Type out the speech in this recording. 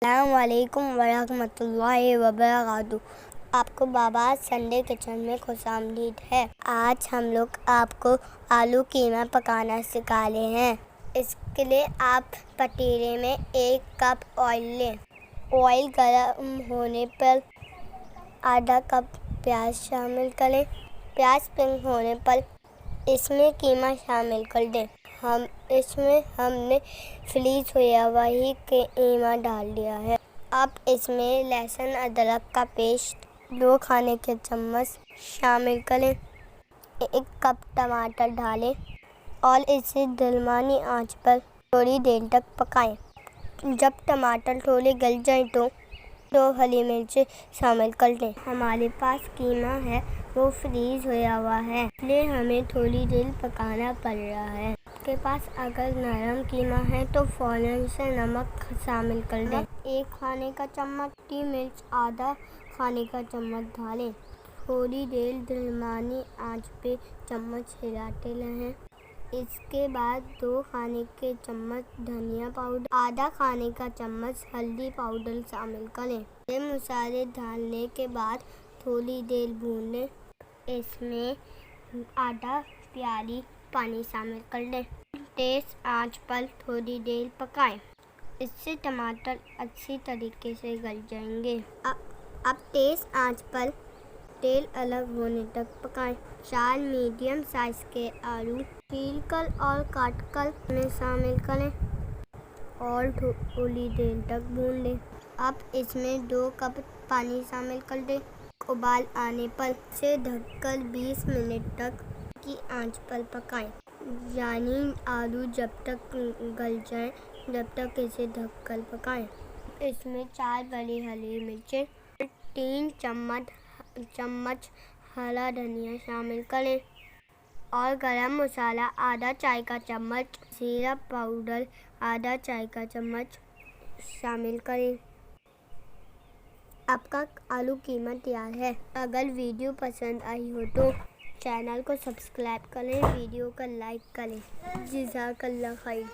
अस्सलामुअलैकुम वरहमतुल्लाहि वबरकातुहू। आपको बाबा संडे किचन में खुशामदीद है। आज हम लोग आपको आलू कीमा पकाना सिखाने हैं। इसके लिए आप पतीले में 1 कप ऑयल लें। ऑयल गर्म होने पर आधा कप प्याज शामिल करें। प्याज पिंक होने पर इसमें कीमा शामिल कर दें। हमने फ्रीज हुआ हुआ कीमा डाल दिया है। अब इसमें लहसुन अदरक का पेस्ट 2 खाने के चम्मच शामिल करें। 1 कप टमाटर डालें और इसे दरमियानी आंच पर थोड़ी देर तक पकाएं। जब टमाटर थोड़े गल जाएं तो 2 हरी मिर्च शामिल कर दें। हमारे पास कीमा है वो फ्रीज हुआ हुआ है, इसलिए हमें थोड़ी देर पकाना पड़ रहा है। आपके पास अगर नरम कीमा है तो फौरन से नमक शामिल कर दें। 1 खाने का चम्मच, हरी मिर्च आधा खाने का चम्मच डालें। थोड़ी देर दरमियानी आंच पे चम्मच हिलाते रहें। इसके बाद 2 खाने के चम्मच धनिया पाउडर, आधा खाने का चम्मच हल्दी पाउडर शामिल करें। ये मसाले डालने के बाद थोड़ी देर भून लें। इसमें आधा प्याली पानी शामिल कर दें। तेज आंच पर थोड़ी देर पकाएं। इससे टमाटर अच्छी तरीके से गल जाएंगे। अब तेज आंच पर तेल अलग होने तक पकाएं। 4 मीडियम साइज के आलू छीलकर और काटकर में शामिल करें और थोड़ी देर तक भून लें। अब इसमें 2 कप पानी शामिल कर दें। उबाल आने पर इसे ढककर 20 मिनट तक की आंच पर पकाएं, यानी आलू जब तक गल जाए जब तक इसे ढककर पकाएं। इसमें 4 बड़ी हरी मिर्चें, 3 चम्मच हरा धनिया शामिल करें और गरम मसाला आधा चाय का चम्मच, जीरा पाउडर आधा चाय का चम्मच शामिल करें। आपका आलू कीमा तैयार है। अगर वीडियो पसंद आई हो तो चैनल को सब्सक्राइब करें, वीडियो को लाइक करें। जज़ाकल्लाह खैर।